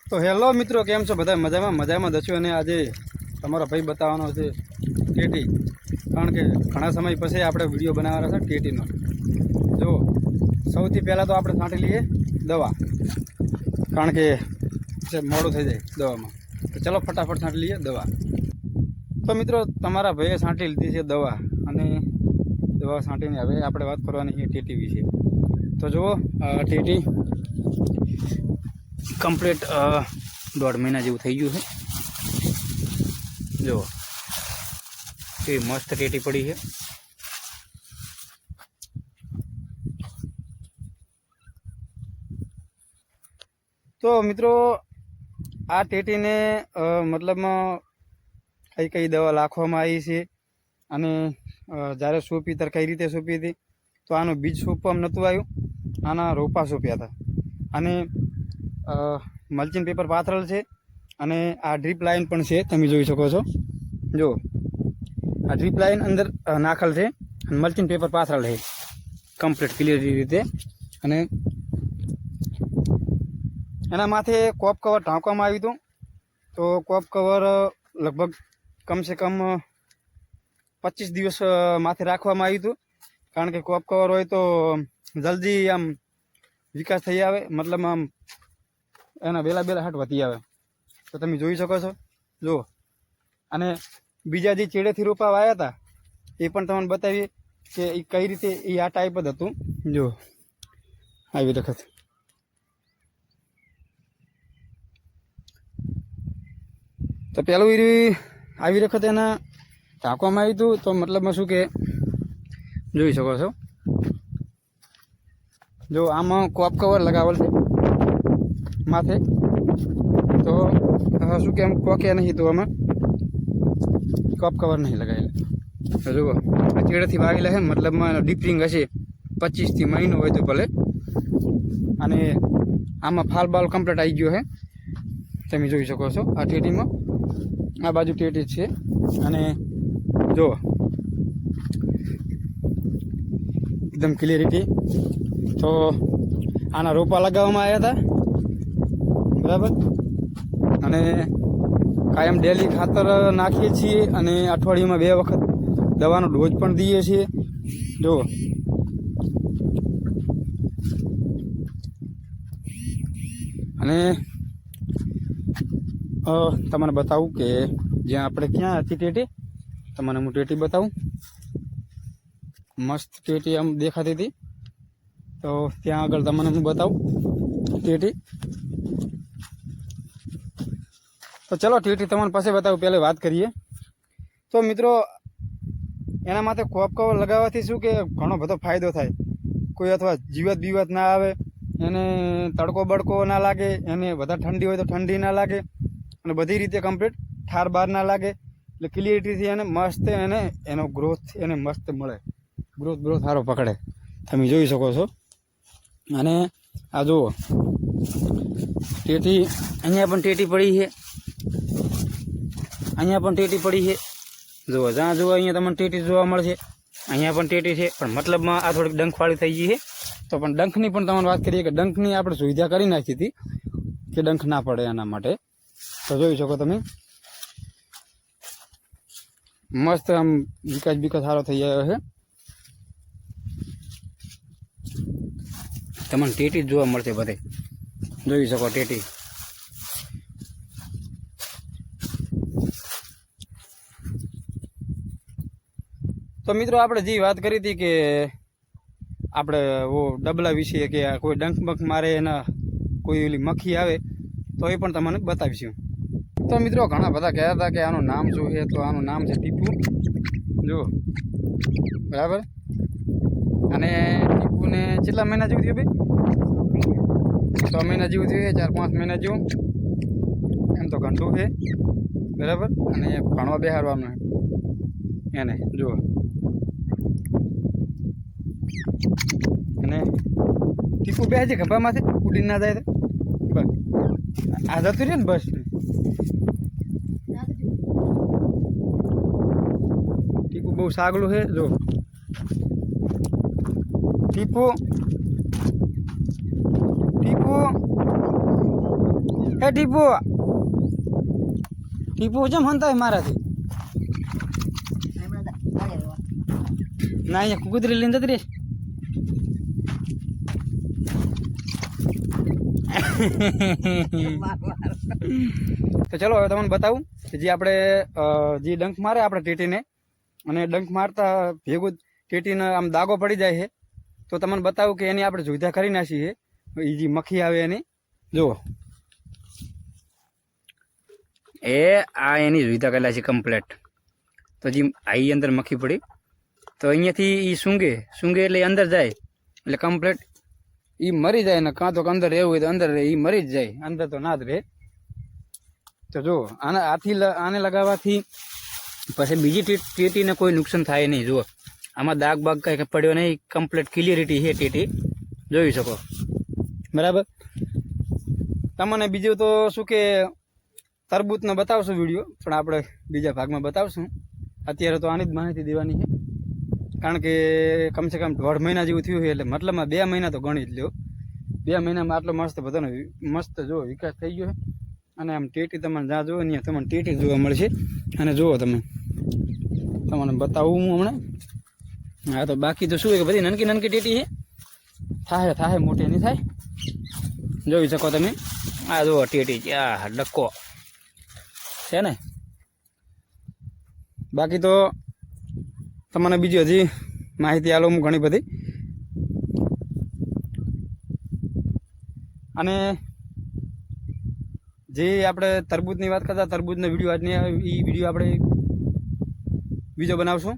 તો હેલો મિત્રો, કેમ છો બધા? મજામાં દસ્યો. અને આજે તમારો ભાઈ બતાવવાનો છે ટેટી, કારણ કે ઘણા સમય પછી આપણે વિડીયો બનાવવાનો છે ટેટીનો. જો સૌથી પહેલાં તો આપણે છાંટી લઈએ દવા, કારણ કે મોડું થઈ જાય દવામાં. તો ચલો ફટાફટ છાંટી લઈએ દવા. તો મિત્રો, તમારા ભાઈએ છાંટી લીધી છે દવા, અને દવા છાંટીને હવે આપણે વાત કરવાની છે ટેટી વિશે. તો જુઓ, ટેટી કમ્પ્લીટ 1.5 મહિના જેવું થઈ ગયું છે. જુઓ એ મસ્ત ટેટી પડી છે. તો મિત્રો, આ ટેટીને મતલબમાં કઈ દવા નાખવામાં આવી છે, અને જ્યારે સોંપી ત્યારે કઈ રીતે સોંપી હતી. તો આનું બીજ સોંપવામાં નહોતું આવ્યું, આના રોપા સોંપ્યા હતા. અને મલ્ચિંગ પેપર પાથરેલ છે, અને આ ડ્રીપ લાઇન પણ છે, તમે જોઈ શકો છો. જો આ ડ્રીપ લાઇન અંદર નાખેલ છે, અને મલ્ચિંગ પેપર પાથરેલ છે કમ્પ્લીટ ક્લિયર રીતે. અને એના માથે કોપ કવર ઢાંકવામાં આવ્યું હતું. તો કોપ કવર લગભગ કમસે કમ 25 દિવસ માથે રાખવામાં આવ્યું હતું, કારણ કે કોપ કવર હોય તો જલ્દી આમ વિકાસ થઈ આવે, મતલબ આમ એના બેલા હાટ વધી આવે. તો તમે જોઈ શકો છો. જુઓ, અને બીજા જે ચેડેથી રોપા વાયા હતા એ પણ તમને બતાવીએ કે એ કઈ રીતે એ આ ટાઈપ જ હતું. જો આવી વખત તો પેલું આવી વખત એના ઢાંકવામાં આવ્યું હતું. તો મતલબમાં શું કે જોઈ શકો છો. જો આમાં કોપ કવર લગાવેલ છે માથે, તો શું કે આમ કોકે નહીં, તો આમાં કોપ કવર નહીં લગાવેલા. તો જુઓ, આ ચેડેથી વાવેલા છે, મતલબમાં ડીપરિંગ હશે 25 થી મહિનો હોય તો ભલે. અને આમાં ફાલ બાલ કમ્પ્લીટ આવી ગયો છે, તમે જોઈ શકો છો. આ ટેટીમાં આ બાજુ ટેટી છે, અને જુઓ એકદમ ક્લિયરિટી. તો આના રોપા લગાવવામાં આવ્યા હતા, બરાબર. અને કાયમ ડેલી ખાતર નાખીએ છીએ, અને અઠવાડિયામાં 2 વખત દવાનો ડોઝ પણ દઈએ છીએ. જુઓ, અને તમને બતાવું કે જ્યાં આપણે ક્યાં હતી ટેટી, તમને હું ટેટી બતાવું. મસ્ત ટેટી આમ દેખાતી હતી, તો ત્યાં આગળ તમને હું બતાવું ટેટી. તો ચલો ટેટી તમને પાસે બતાવું, પહેલે વાત કરીએ. તો મિત્રો, એના માટે કોપ કવર લગાવવાથી શું કે ઘણો બધો ફાયદો થાય. કોઈ અથવા જીવત બીવત ના આવે, એને તડકો બડકો ના લાગે, એને વધારે ઠંડી હોય તો ઠંડી ના લાગે, અને બધી રીતે કમ્પ્લીટ ઠાર બાર ના લાગે. એટલે ક્લિયરિટીથી એને મસ્ત એનો ગ્રોથ એને મસ્ત મળે, ગ્રોથ સારો પકડે, તમે જોઈ શકો છો. અને આ જુઓ ટેટી, અહીંયા પણ ટેટી પડી છે, અહીંયા પણ ટેટી પડી છે. જુઓ, જ્યાં જુઓ અહીંયા તમને ટેટી જોવા મળશે. અહીંયા પણ ટેટી છે, પણ મતલબમાં આ થોડીક ડંખવાળી થઈ ગઈ છે. તો પણ ડંખની પણ તમને વાત કરીએ કે ડંખની આપણે સુવિધા કરી નાખી હતી કે ડંખ ના પડે એના માટે. તો જોઈ શકો તમે, મસ્ત આમ વિકાસ સારો થઈ આવ્યો છે. તમને ટેટી જ જોવા મળશે બધે, જોઈ શકો ટેટી. તો મિત્રો, આપણે જે વાત કરી હતી કે આપણે ડબલા વિશે, કે કોઈ ડંખ બંખ મારે, એના કોઈ ઓલી મક્ખી આવે, તો એ પણ તમને બતાવીશું. તો મિત્રો, ઘણા બધા કહેતા હતા કે આનું નામ શું છે. તો આનું નામ છે ટીપુ. જુઓ, બરાબર. અને ટીપુને કેટલા મહિના જેવું થયું ભાઈ? 6 મહિના જેવું થયું, 4-5 મહિના જેવું. એમ તો ઘંટું છે, બરાબર. અને ભણવા બેહાડવાનું એને. જુઓ, અને ટીપુ બે છે ખભામાંથી, ઉડી ના જાય તો બસ આ જતું રહે ને. બસ ટીપુ બહુ સાગલું છે. જો ટીપુ એ ટીપુ ટીપુ જેમ હંતા મારાથી ના અહીંયા કુકુતરી લઈને જતી રે તો ચલો હવે તમને બતાવું કે જે આપણે જે ડંખ મારે આપણે ટીટીને અને ડંખ મારતા ભેગું ટીટીને આમ દાગો પડી જાય છે તો તમને બતાવું કે એની આપણે સુવિધા કરી નાખીએ એ જે મક્ખી આવે એની જુઓ એ આ એની સુવિધા કરેલા છે કમ્પ્લેટ તો જે આઈ અંદર મક્ખી પડી તો અહીંયાથી એ સૂંઘે એટલે અંદર જાય એટલે કમ્પ્લેટ એ મરી જાય ને કાં તો અંદર રહેવું હોય તો અંદર રહે એ મરી જ જાય અંદર તો ના જ રહે તો જુઓ આને લગાવવાથી પછી બીજી ટીટીને કોઈ નુકસાન થાય નહીં જુઓ આમાં દાગ બાગ કંઈ પડ્યો નહીં કમ્પ્લીટ ક્લિયરિટી છે ટીટી જોઈ શકો બરાબર તમને બીજું તો શું કે તરબૂચનો બતાવશું વિડીયો પણ આપણે બીજા ભાગમાં બતાવશું અત્યારે તો આની જ માહિતી દેવાની છે કારણ કે કમસે કમ 1.5 મહિના જેવું થયું છે એટલે મતલબમાં 2 મહિના તો ગણી જ લ્યો 2 મહિનામાં આટલો મસ્ત બધાનો મસ્ત જો વિકાસ થઈ ગયો છે અને આમ ટીટી તમને જ્યાં જુઓ ત્યાં તમને ટીટી જોવા મળશે અને જુઓ તમને બતાવું હું હમણાં હા તો બાકી તો શું છે કે બધી નનકી ટીટી છે થાય મોટી નહીં થાય જોઈ શકો તમે આ જુઓ ટીટી આ ડક્કો છે ને બાકી તો તમને બીજી હજી માહિતી આલો હું ઘણી બધી અને જે આપણે તરબૂચની વાત કરતા તરબૂચનો વિડીયો આજની એ વિડીયો આપણે બીજો બનાવશું